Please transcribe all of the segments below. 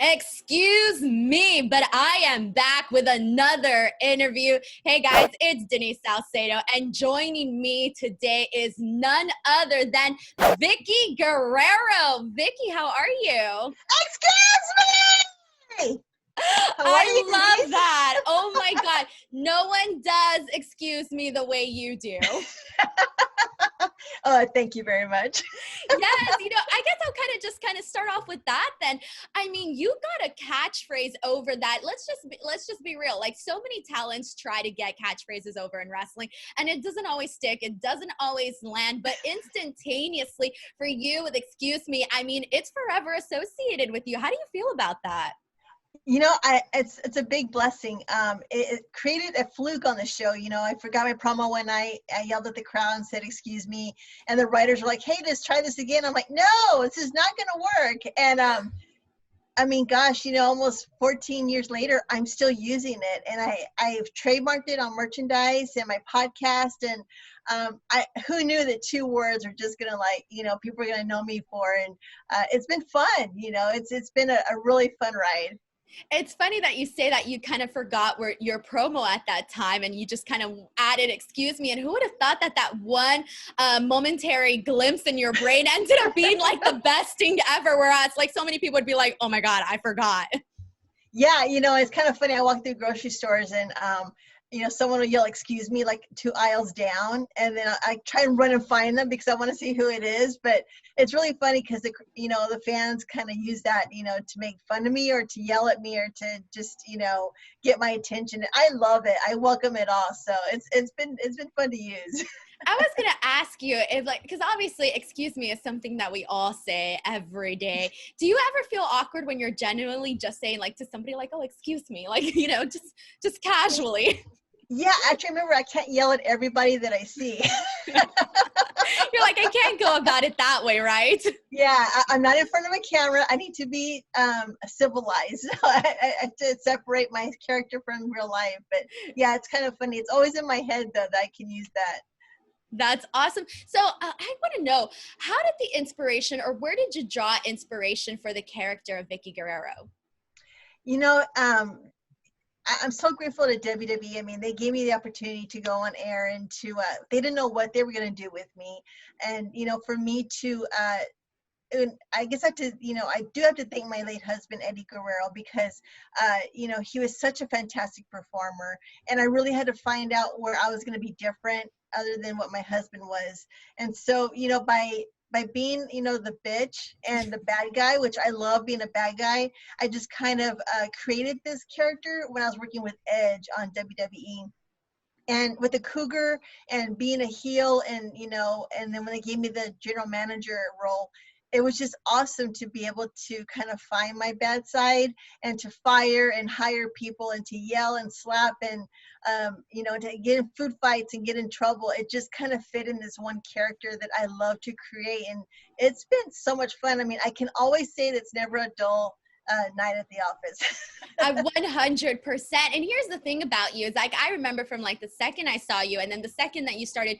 Excuse me, but I am back with another interview. Hey guys, it's Denise Salcedo, and joining me today is none other than Vickie Guerrero. Vickie, how are you? Excuse me! I love that. Oh my God. No one does excuse me the way you do. Oh, thank you very much. Yes, I guess I'll kind of start off with that then. I mean, you got a catchphrase over that. Let's just be real. Like, so many talents try to get catchphrases over in wrestling, and it doesn't always stick. It doesn't always land, but instantaneously for you with "excuse me," I mean, it's forever associated with you. How do you feel about that? It's a big blessing. It created a fluke on the show. I forgot my promo when I yelled at the crowd and said, "Excuse me," and the writers were like, "Hey, just try this again." I'm like, "No, this is not going to work." And I mean, gosh, almost 14 years later, I'm still using it, and I've trademarked it on merchandise and my podcast. And who knew that 2 words are just gonna people are gonna know me for? And it's been fun. It's been a really fun ride. It's funny that you say that you kind of forgot where your promo at that time, and you just kind of added "excuse me," and who would have thought that one momentary glimpse in your brain ended up being like the best thing ever, whereas like so many people would be like, "Oh my God, I forgot." Yeah, it's kind of funny. I walk through grocery stores and someone will yell "excuse me" like 2 aisles down, and then I try and run and find them because I want to see who it is. But it's really funny because the fans kind of use that to make fun of me or to yell at me or to just get my attention. I love it. I welcome it all. So it's been fun to use. I was going to ask you if because obviously "excuse me" is something that we all say every day. Do you ever feel awkward when you're genuinely just saying like to somebody like, "Oh, excuse me," like, just casually? Yeah, actually, remember, I can't yell at everybody that I see. You're like, I can't go about it that way, right? Yeah, I'm not in front of a camera. I need to be civilized. I have to separate my character from real life. But yeah, it's kind of funny. It's always in my head, though, that I can use that. That's awesome. So I want to know, how did the inspiration, or where did you draw inspiration for the character of Vickie Guerrero? I'm so grateful to WWE. I mean, they gave me the opportunity to go on air and they didn't know what they were going to do with me. And, for me to, and I guess I do have to thank my late husband, Eddie Guerrero, because, he was such a fantastic performer. And I really had to find out where I was going to be different other than what my husband was. And so, by being, the bitch and the bad guy, which I love being a bad guy, I just kind of created this character when I was working with Edge on WWE. And with the Cougar and being a heel and then when they gave me the general manager role, it was just awesome to be able to kind of find my bad side and to fire and hire people and to yell and slap and, to get in food fights and get in trouble. It just kind of fit in this one character that I love to create. And it's been so much fun. I mean, I can always say that it's never a dull night at the office. 100%. And here's the thing about you is like, I remember from like the second I saw you, and then the second that you started,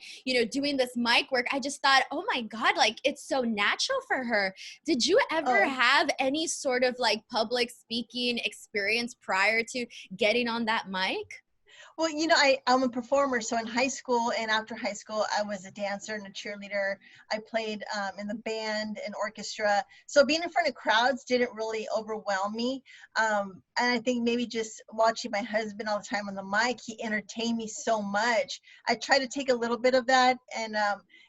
doing this mic work, I just thought, oh my God, like it's so natural for her. Did you ever have any sort of like public speaking experience prior to getting on that mic? Well, I'm a performer. So in high school and after high school, I was a dancer and a cheerleader. I played in the band and orchestra. So being in front of crowds didn't really overwhelm me. And I think maybe just watching my husband all the time on the mic, he entertained me so much. I try to take a little bit of that and,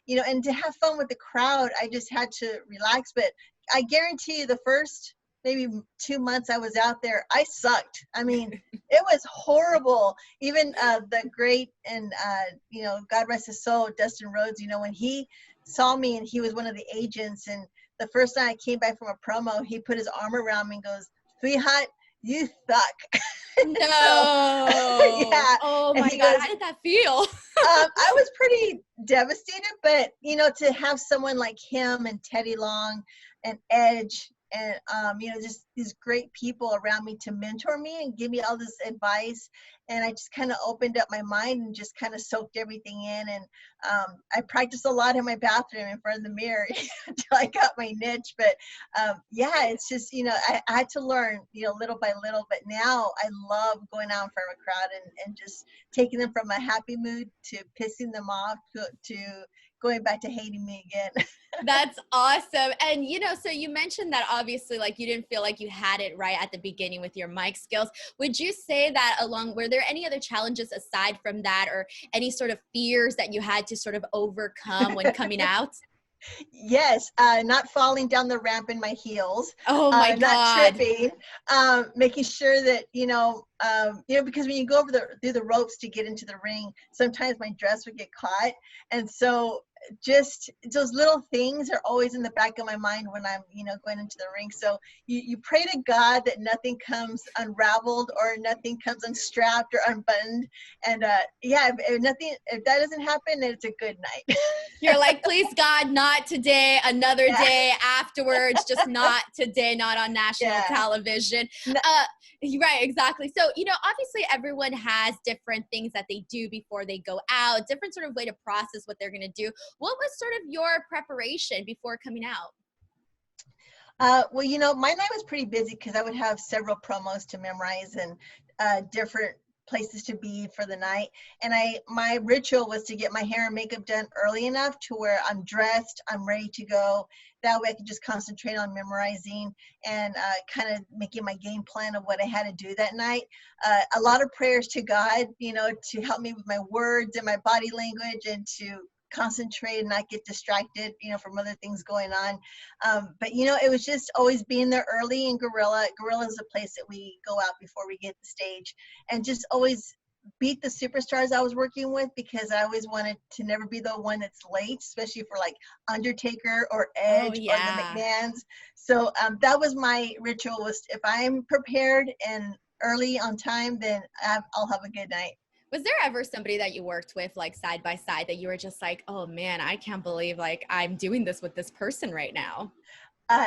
and to have fun with the crowd, I just had to relax. But I guarantee you the first maybe 2 months I was out there, I sucked. I mean, it was horrible. Even the great and, God rest his soul, Dustin Rhodes, when he saw me and he was one of the agents, and the first time I came back from a promo, he put his arm around me and goes, "Sweetheart, you suck." No. Yeah. Oh my God. How did that feel? I was pretty devastated, but, to have someone like him and Teddy Long and Edge, and just these great people around me to mentor me and give me all this advice. And I just kind of opened up my mind and just kind of soaked everything in. And I practiced a lot in my bathroom in front of the mirror until I got my niche. But yeah, it's just, I had to learn, little by little. But now I love going out in front of a crowd and just taking them from a happy mood to pissing them off to going back to hating me again. That's awesome. And, so you mentioned that obviously, like, you didn't feel like you had it right at the beginning with your mic skills. Would you say that were there any other challenges aside from that, or any sort of fears that you had to sort of overcome when coming out? Yes, not falling down the ramp in my heels. Oh my Not God. tripping. Making sure that because when you go through the ropes to get into the ring, sometimes my dress would get caught, and so just those little things are always in the back of my mind when I'm going into the ring. So you pray to God that nothing comes unraveled or nothing comes unstrapped or unbuttoned, and if that doesn't happen, then it's a good night. You're like, please God, not today, another Yeah. day afterwards, just not today, not on national television. No. Right, exactly. So, obviously everyone has different things that they do before they go out, different sort of way to process what they're going to do. What was sort of your preparation before coming out? Well, my night was pretty busy because I would have several promos to memorize and different places to be for the night. And my ritual was to get my hair and makeup done early enough to where I'm dressed, I'm ready to go. That way I could just concentrate on memorizing and kind of making my game plan of what I had to do that night. A lot of prayers to God, to help me with my words and my body language and to concentrate and not get distracted, from other things going on. But it was just always being there early in Gorilla. Gorilla is a place that we go out before we get the stage, and just always beat the superstars I was working with, because I always wanted to never be the one that's late, especially for like Undertaker or Edge or the McMahons. So that was my ritual, was if I'm prepared and early on time, then I'll have a good night. Was there ever somebody that you worked with, like, side by side, that you were just like, oh man, I can't believe like I'm doing this with this person right now?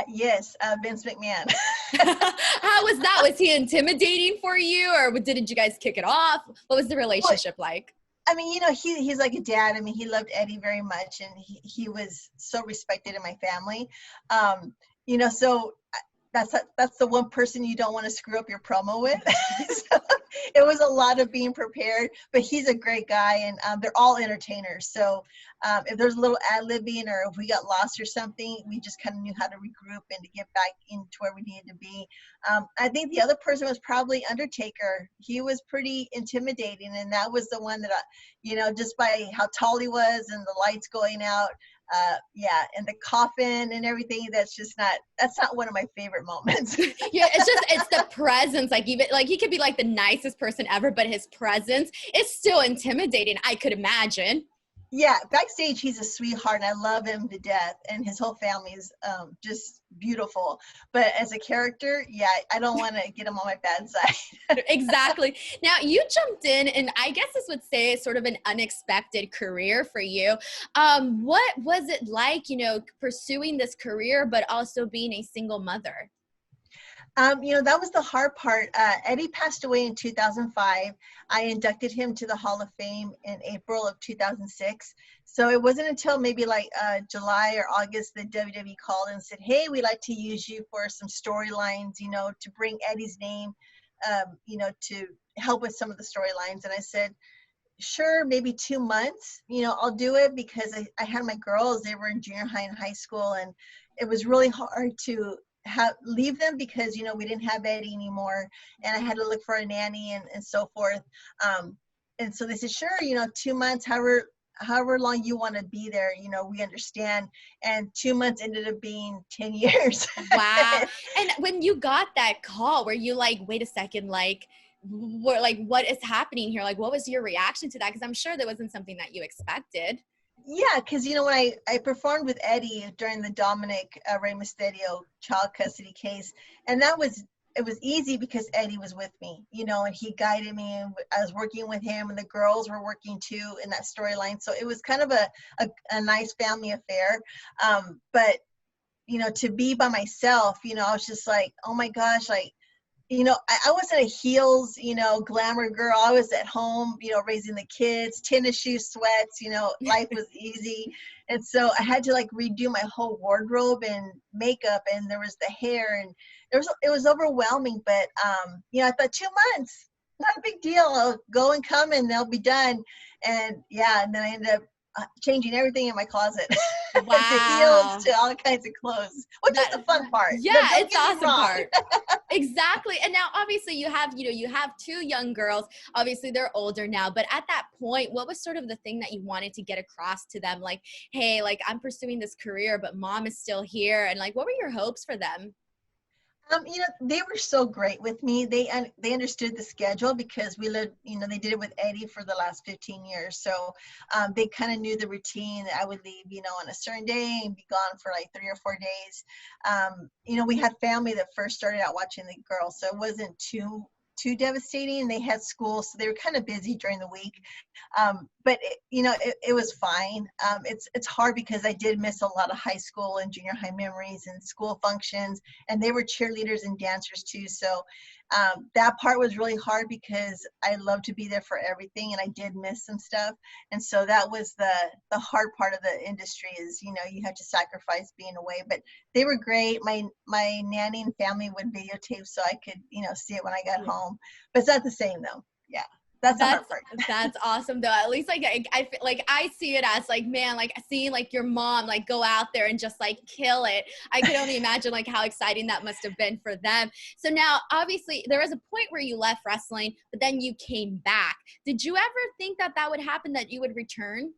Yes, Vince McMahon. How was that? Was he intimidating for you, or did you guys kick it off? What was the relationship like? I mean, he's like a dad. I mean, he loved Eddie very much, and he was so respected in my family. So that's the one person you don't want to screw up your promo with. So it was a lot of being prepared, but he's a great guy, and they're all entertainers. So if there's a little ad-libbing or if we got lost or something, we just kind of knew how to regroup and to get back into where we needed to be. I think the other person was probably Undertaker. He was pretty intimidating, and that was the one that just by how tall he was and the lights going out, and the coffin and everything, that's not one of my favorite moments. Yeah, it's the presence. Like, even like, he could be like the nicest person ever, but his presence is still intimidating, I could imagine. Yeah, backstage he's a sweetheart and I love him to death, and his whole family is just beautiful. But as a character, I don't want to get him on my bad side. Exactly. Now, you jumped in, and I guess this would say sort of an unexpected career for you. What was it like, pursuing this career, but also being a single mother? That was the hard part. Eddie passed away in 2005. I inducted him to the Hall of Fame in April of 2006. So it wasn't until maybe like July or August that WWE called and said, hey, we'd like to use you for some storylines, to bring Eddie's name, to help with some of the storylines. And I said, sure, maybe 2 months, I'll do it, because I had my girls, they were in junior high and high school, and it was really hard to leave them because we didn't have Eddie anymore, and I had to look for a nanny and so forth. And so they said, sure, 2 months, however long you want to be there, we understand. And 2 months ended up being 10 years. Wow. And when you got that call, were you like, wait a second, like, what is happening here? Like, what was your reaction to that? Because I'm sure that wasn't something that you expected. Yeah, because when I performed with Eddie during the Dominic Rey Mysterio child custody case, and it was easy because Eddie was with me, and he guided me, and I was working with him, and the girls were working too in that storyline. So it was kind of a nice family affair. But to be by myself, I was just like, oh my gosh, like, I wasn't a heels, glamour girl. I was at home, raising the kids, tennis shoes, sweats, life was easy. And so I had to like redo my whole wardrobe and makeup, and there was the hair, and it was overwhelming. But, I thought 2 months, not a big deal. I'll go and come and they'll be done. And yeah, and then I ended up changing everything in my closet to heels, Wow. to all kinds of clothes, which is That, the fun part. yeah, Don't it's the get me awesome wrong. part. Exactly. And now obviously you have two young girls. Obviously they're older now, but at that point, what was sort of the thing that you wanted to get across to them? Like, hey, like I'm pursuing this career, but mom is still here. And like, what were your hopes for them? They were so great with me. They understood the schedule because we lived, they did it with Eddie for the last 15 years. So they kind of knew the routine. I would leave, on a certain day and be gone for like 3 or 4 days. We had family that first started out watching the girls, so it wasn't too devastating. They had school, so they were kind of busy during the week. But it was fine. It's hard because I did miss a lot of high school and junior high memories and school functions, and they were cheerleaders and dancers too. So that part was really hard because I love to be there for everything, and I did miss some stuff. And so that was the hard part of the industry is, you had to sacrifice being away. But they were great. My nanny and family would videotape so I could, see it when I got home. But it's not the same though. Yeah. That's the hard That's part. that's awesome though. At least like I feel like I see it as like, man, like seeing like your mom like go out there and just like kill it. I could only imagine like how exciting that must have been for them. So now obviously there was a point where you left wrestling, but then you came back. Did you ever think that that would happen, that you would return?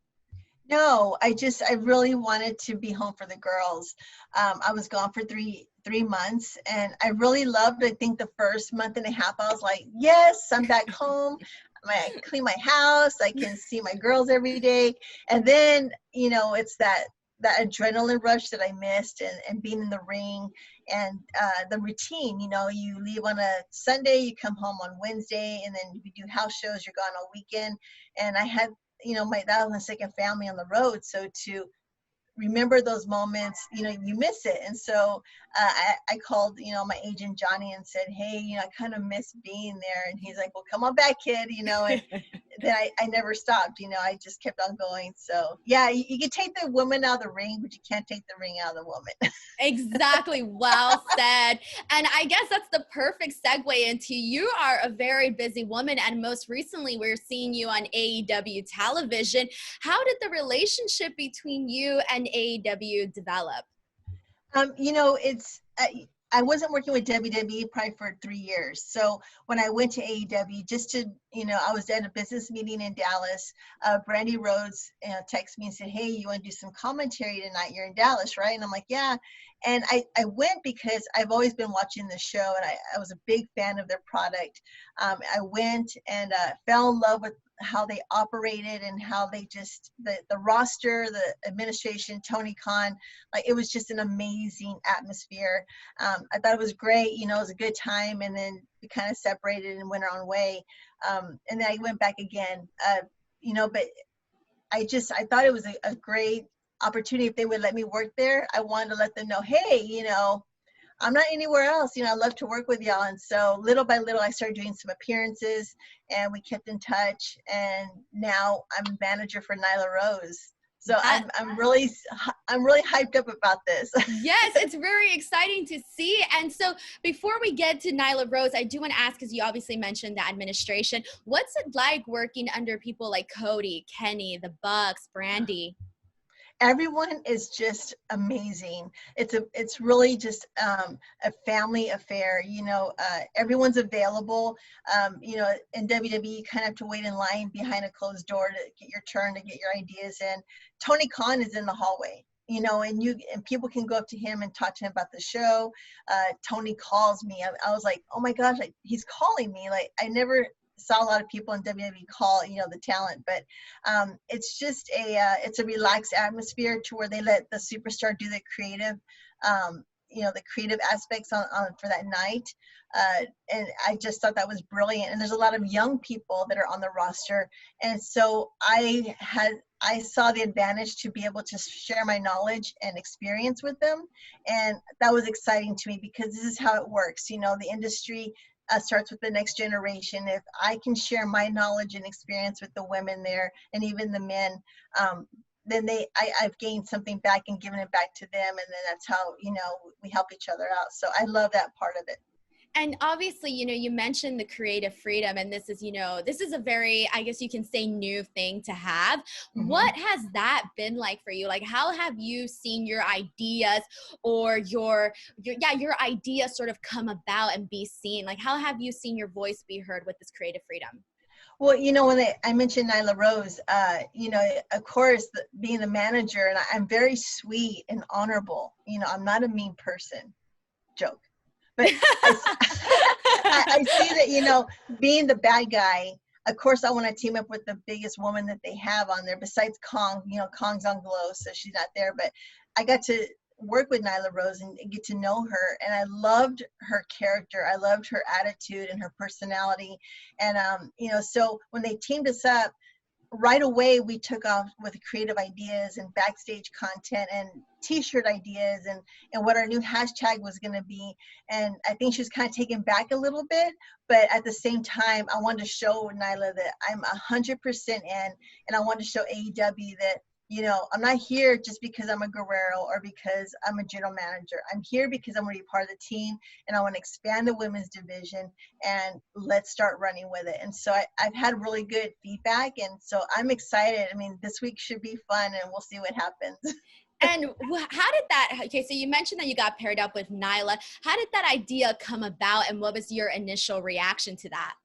No, I really wanted to be home for the girls. I was gone for three months, and I really loved, I think the first month and a half, I was like, yes, I'm back home. I clean my house. I can see my girls every day. And then, it's that adrenaline rush that I missed, and being in the ring, and the routine, you leave on a Sunday, you come home on Wednesday, and then you do house shows, you're gone all weekend. And I had, that was my second family on the road. So to remember those moments, you miss it. And so I called, my agent Johnny and said, hey, I kind of miss being there. And he's like, well, come on back, kid, and then I never stopped, I just kept on going. So yeah, you can take the woman out of the ring, but you can't take the ring out of the woman. Exactly. Well said. And I guess that's the perfect segue into, you are a very busy woman. And most recently, we're seeing you on AEW television. How did the relationship between you and AEW develop? I wasn't working with WWE probably for 3 years. So when I went to AEW, just to, I was at a business meeting in Dallas. Brandi Rhodes texted me and said, hey, you want to do some commentary tonight? You're in Dallas, right? And I'm like, yeah. And I went because I've always been watching the show, and I was a big fan of their product. I went and fell in love with how they operated and how they just, the roster, the administration, Tony Khan, like it was just an amazing atmosphere. I thought it was great, it was a good time. And then we kind of separated and went our own way. And then I went back again, but I thought it was a great opportunity. If they would let me work there, I wanted to let them know, hey, I'm not anywhere else. I love to work with y'all. And so little by little, I started doing some appearances, and we kept in touch. And now I'm manager for Nyla Rose. So That I'm really hyped up about this. Yes, it's very exciting to see. And so before we get to Nyla Rose, I do want to ask, because you obviously mentioned the administration, what's it like working under people like Cody, Kenny, the Bucks, Brandi? Everyone is just amazing. It's really just a family affair. Everyone's available. In WWE, you kind of have to wait in line behind a closed door to get your turn, to get your ideas in. Tony Khan is in the hallway. And people can go up to him and talk to him about the show. Tony calls me. I was like, oh my gosh, he's calling me. Like, I never saw a lot of people in WWE call, the talent, but it's just it's a relaxed atmosphere to where they let the superstar do the creative, the creative aspects on for that night. And I just thought that was brilliant. And there's a lot of young people that are on the roster. And so I I saw the advantage to be able to share my knowledge and experience with them. And that was exciting to me because this is how it works. You know, the industry starts with the next generation. If I can share my knowledge and experience with the women there and even the men, then I've gained something back and given it back to them. And then that's how, you know, we help each other out. So I love that part of it. And obviously, you know, you mentioned the creative freedom, and this is, you know, this is a very, I guess you can say, new thing to have. Mm-hmm. What has that been like for you? Like, how have you seen your ideas or your ideas sort of come about and be seen? Like, how have you seen your voice be heard with this creative freedom? Well, you know, when I mentioned Nyla Rose, you know, of course, being the manager, and I'm very sweet and honorable. You know, I'm not a mean person. Joke. But I see that, you know, being the bad guy, of course, I want to team up with the biggest woman that they have on there besides Kong. You know, Kong's on Glow, so she's not there. But I got to work with Nyla Rose and get to know her. And I loved her character. I loved her attitude and her personality. And, you know, so when they teamed us up, right away we took off with creative ideas and backstage content and t-shirt ideas and what our new hashtag was going to be. And I think she was kind of taken back a little bit, but at the same time I wanted to show Nyla that I'm 100% in, and I wanted to show AEW that, you know, I'm not here just because I'm a Guerrero or because I'm a general manager. I'm here because I'm going to be part of the team, and I want to expand the women's division, and let's start running with it. And so I've had really good feedback, and so I'm excited. I mean, this week should be fun, and we'll see what happens. And how did that, okay, so you mentioned that you got paired up with Nyla. How did that idea come about, and what was your initial reaction to that?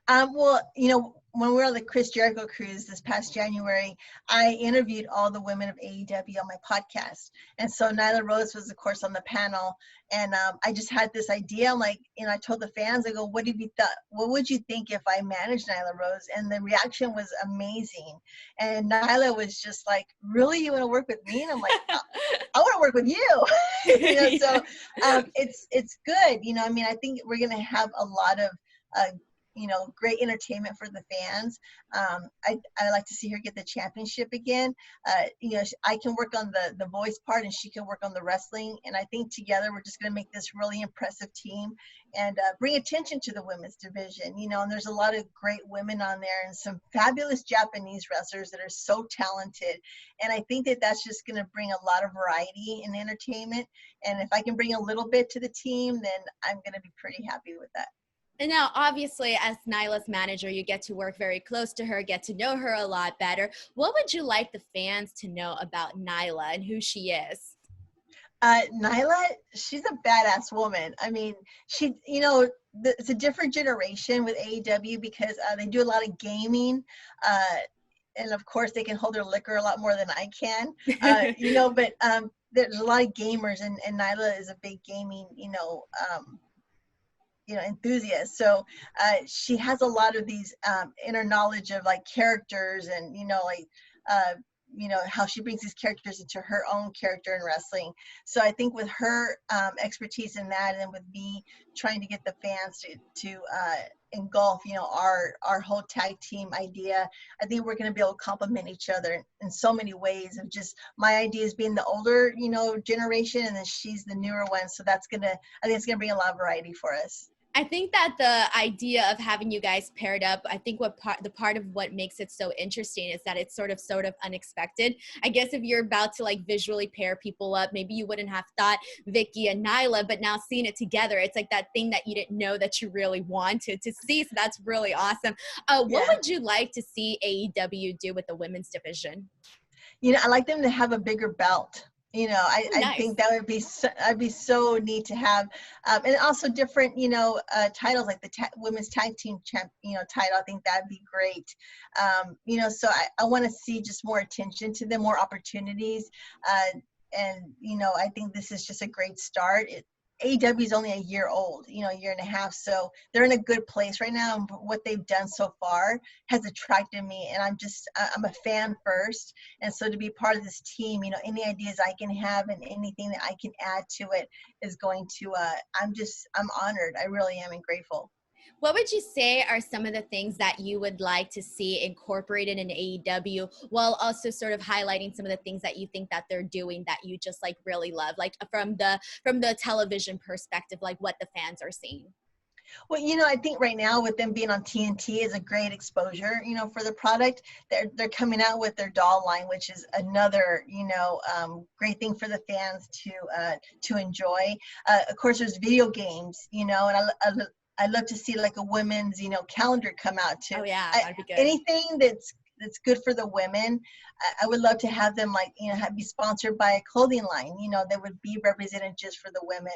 Well, you know, when we were on the Chris Jericho cruise this past January, I interviewed all the women of AEW on my podcast. And so Nyla Rose was, of course, on the panel. And I just had this idea. I'm like, you know, I told the fans, I go, what have you thought? What would you think if I managed Nyla Rose? And the reaction was amazing. And Nyla was just like, really? You want to work with me? And I'm like, I want to work with you. You know, so it's good. You know, I mean, I think we're going to have a lot of you know, great entertainment for the fans. I like to see her get the championship again. You know, I can work on the voice part and she can work on the wrestling. And I think together we're just going to make this really impressive team and bring attention to the women's division. You know, and there's a lot of great women on there and some fabulous Japanese wrestlers that are so talented. And I think that that's just going to bring a lot of variety in entertainment. And if I can bring a little bit to the team, then I'm going to be pretty happy with that. And now, obviously, as Nyla's manager, you get to work very close to her, get to know her a lot better. What would you like the fans to know about Nyla and who she is? Nyla, she's a badass woman. I mean, she, you know, it's a different generation with AEW because they do a lot of gaming. And of course, they can hold their liquor a lot more than I can, you know, but there's a lot of gamers, and Nyla is a big gaming, you know, enthusiast. So she has a lot of these inner knowledge of like characters and, you know, like, you know, how she brings these characters into her own character in wrestling. So I think with her expertise in that, and with me trying to get the fans to engulf, you know, our whole tag team idea, I think we're going to be able to complement each other in so many ways. Of just my idea is being the older, you know, generation, and then she's the newer one. So I think it's going to bring a lot of variety for us. I think that the idea of having you guys paired up, I think the part of what makes it so interesting is that it's sort of unexpected. I guess if you're about to like visually pair people up, maybe you wouldn't have thought Vickie and Nyla, but now seeing it together, it's like that thing that you didn't know that you really wanted to see. So that's really awesome. What would you like to see AEW do with the women's division? You know, I like them to have a bigger belt. You know, Nice. I think that would be I'd be so neat to have, and also different, you know, titles like the women's tag team title. I think that'd be great. You know, so I want to see just more attention to them, more opportunities, and you know, I think this is just a great start. AEW is only a year old, you know, a year and a half. So they're in a good place right now. And what they've done so far has attracted me. And I'm a fan first. And so to be part of this team, you know, any ideas I can have and anything that I can add to it is going to, I'm honored. I really am, and grateful. What would you say are some of the things that you would like to see incorporated in AEW, while also sort of highlighting some of the things that you think that they're doing that you just like really love, like from the television perspective, like what the fans are seeing? Well, I think right now with them being on TNT is a great exposure, for the product. They're coming out with their doll line, which is another, great thing for the fans to enjoy. Of course, there's video games, and I love to see like a women's, calendar come out too. Oh yeah, that'd be good. Anything that's good for the women. I would love to have them be sponsored by a clothing line, that would be represented just for the women.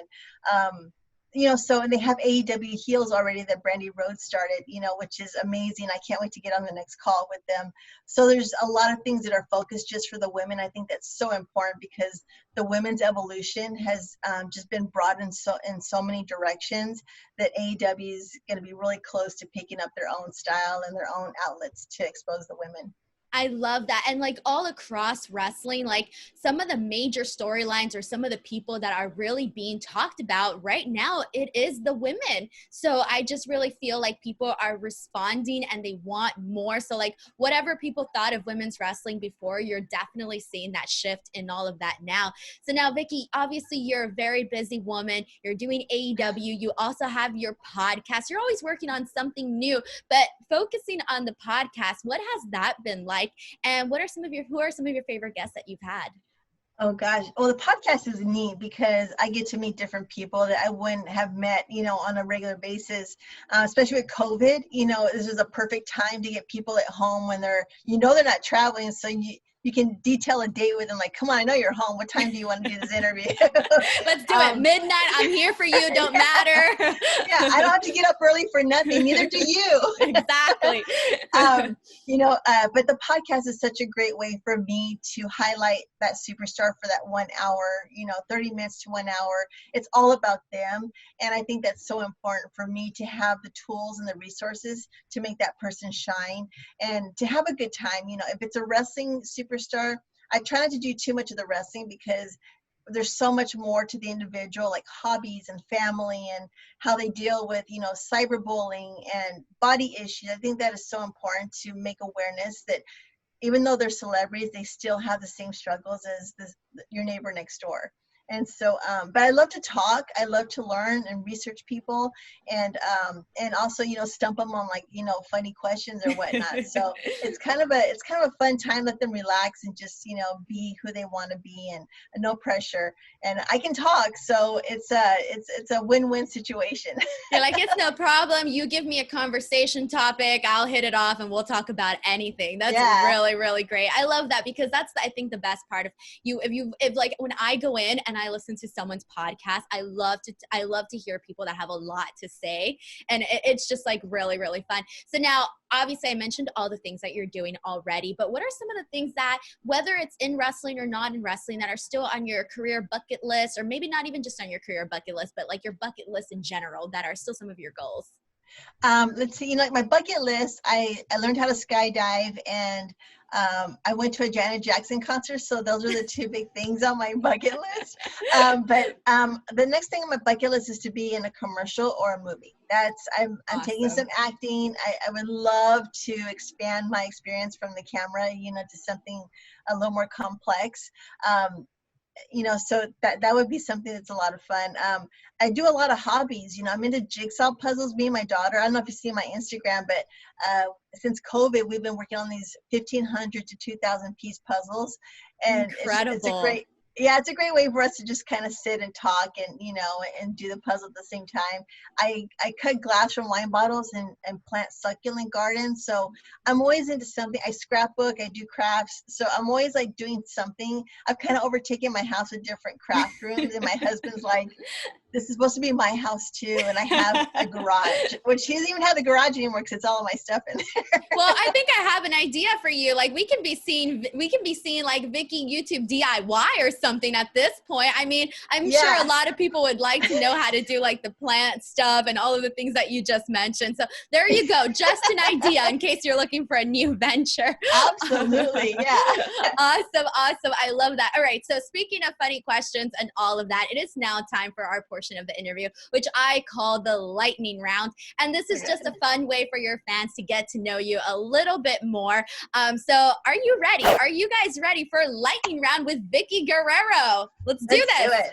So, and they have AEW heels already that Brandi Rhodes started, which is amazing. I can't wait to get on the next call with them. So there's a lot of things that are focused just for the women. I think that's so important because the women's evolution has just been brought in so many directions that AEW is going to be really close to picking up their own style and their own outlets to expose the women. I love that. And like all across wrestling, like some of the major storylines or some of the people that are really being talked about right now, it is the women. So I just really feel like people are responding and they want more. So like whatever people thought of women's wrestling before, you're definitely seeing that shift in all of that now. So now, Vickie, obviously you're a very busy woman. You're doing AEW. You also have your podcast. You're always working on something new, but focusing on the podcast, what has that been like? And who are some of your favorite guests that you've had? Oh gosh. Well, the podcast is neat because I get to meet different people that I wouldn't have met, on a regular basis, especially with COVID. This is a perfect time to get people at home when they're not traveling. So you can detail a date with them, like, come on, I know you're home. What time do you want to do this interview? Let's do it. Midnight. I'm here for you. Don't matter. Yeah, I don't have to get up early for nothing. Neither do you. Exactly. But the podcast is such a great way for me to highlight that superstar for that 1 hour, 30 minutes to 1 hour. It's all about them. And I think that's so important for me to have the tools and the resources to make that person shine and to have a good time. If it's a wrestling superstar, I try not to do too much of the wrestling because there's so much more to the individual, like hobbies and family and how they deal with, cyberbullying and body issues. I think that is so important to make awareness that even though they're celebrities, they still have the same struggles as your neighbor next door. And so, but I love to talk. I love to learn and research people, and also, stump them on funny questions or whatnot. So it's kind of a fun time. Let them relax and just be who they want to be, and no pressure. And I can talk, so it's a win-win situation. You're like, it's no problem. You give me a conversation topic, I'll hit it off, and we'll talk about anything. That's really, really great. I love that because that's I think the best part of you. If like when I go in and I listen to someone's podcast, I love to hear people that have a lot to say, and it's just like really, really fun. So now, obviously I mentioned all the things that you're doing already, but what are some of the things that, whether it's in wrestling or not in wrestling, that are still on your career bucket list, or maybe not even just on your career bucket list, but like your bucket list in general, that are still some of your goals? Let's see, like my bucket list, I learned how to skydive, and I went to a Janet Jackson concert. So those are the two big things on my bucket list. But the next thing on my bucket list is to be in a commercial or a movie. I'm Awesome. taking some acting. I would love to expand my experience from the camera, to something a little more complex. So that would be something that's a lot of fun. I do a lot of hobbies. I'm into jigsaw puzzles. Me and my daughter, I don't know if you see my Instagram, but since COVID, we've been working on these 1,500 to 2,000 piece puzzles. And Incredible. It's a great way for us to just kind of sit and talk and, and do the puzzle at the same time. I cut glass from wine bottles and plant succulent gardens. So I'm always into something. I scrapbook, I do crafts. So I'm always like doing something. I've kind of overtaken my house with different craft rooms, and my husband's like, this is supposed to be my house too. And I have a garage, which he doesn't even have the garage anymore because it's all of my stuff in there. Well, I think I have an idea for you. Like we can be seeing like Vickie YouTube DIY or something at this point. I mean, I'm sure a lot of people would like to know how to do like the plant stuff and all of the things that you just mentioned. So there you go. Just an idea in case you're looking for a new venture. Absolutely. Yeah. Awesome. I love that. All right. So speaking of funny questions and all of that, it is now time for our portion of the interview, which I call the lightning round. And this is just a fun way for your fans to get to know you a little bit more. So are you ready? Are you guys ready for lightning round with Vickie Guerrero? Let's do this.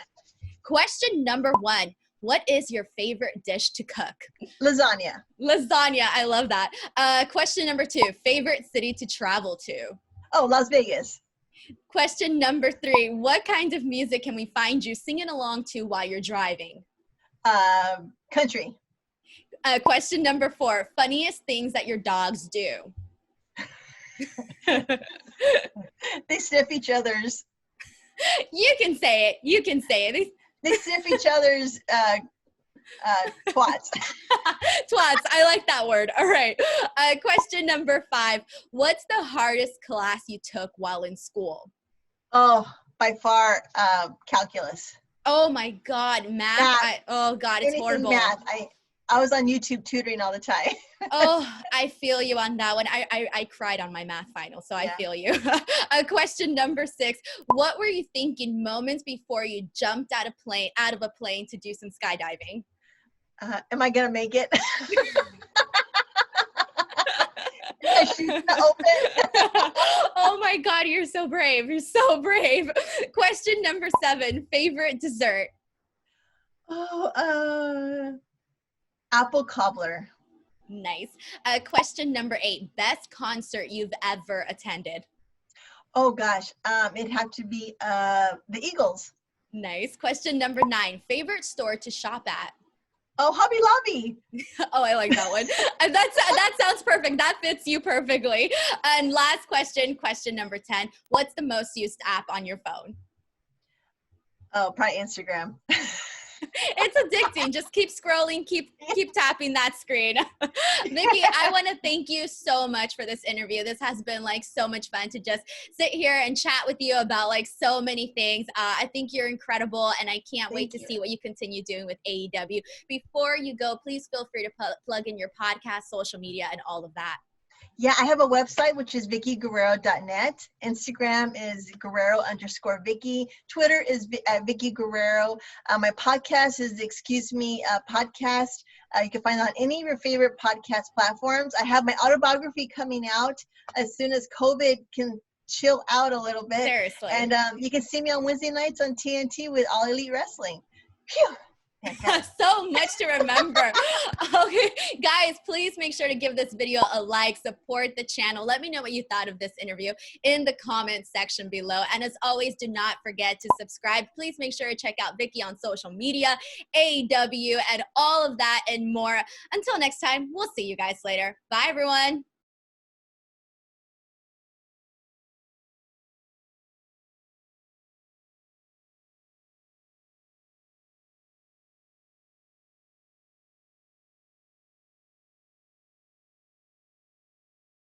Question number 1. What is your favorite dish to cook? Lasagna. Lasagna. I love that. Question number 2. Favorite city to travel to? Oh, Las Vegas. Question number 3. What kind of music can we find you singing along to while you're driving? Country. Question number 4. Funniest things that your dogs do? They sniff each other's. You can say it. You can say it. They sniff each other's twats. Twats. I like that word. All right. Question number 5. What's the hardest class you took while in school? Oh, by far, calculus. Oh my God, math. Oh God, it's horrible. Math. I was on YouTube tutoring all the time. Oh, I feel you on that one. I cried on my math final, so I feel you. Question number 6. What were you thinking moments before you jumped out of a plane to do some skydiving? Am I gonna make it? My shoes open. Oh my God, you're so brave. You're so brave. Question number 7. Favorite dessert? Oh, apple cobbler. Nice. Question number 8. Best concert you've ever attended? Oh gosh, it'd have to be the Eagles. Nice. Question number 9. Favorite store to shop at? Oh, Hobby Lobby. Oh, I like that one. That sounds perfect. That fits you perfectly. And last question number 10. What's the most used app on your phone? Oh, probably Instagram. It's addicting. Just keep scrolling, keep tapping that screen. Vickie, I want to thank you so much for this interview. This has been like so much fun to just sit here and chat with you about like so many things. I think you're incredible, and I can't wait to see what you continue doing with AEW. Before you go, please feel free to plug in your podcast, social media, and all of that. Yeah, I have a website, which is VickieGuerrero.net. Instagram is Guerrero_Vickie. Twitter is Vickie Guerrero. My podcast is the Excuse Me podcast. You can find it on any of your favorite podcast platforms. I have my autobiography coming out as soon as COVID can chill out a little bit. Seriously. And you can see me on Wednesday nights on TNT with All Elite Wrestling. Phew. So much to remember. Okay, guys, please make sure to give this video a like, support the channel. Let me know what you thought of this interview in the comments section below. And as always, do not forget to subscribe. Please make sure to check out Vickie on social media, AEW, and all of that and more. Until next time, we'll see you guys later. Bye, everyone.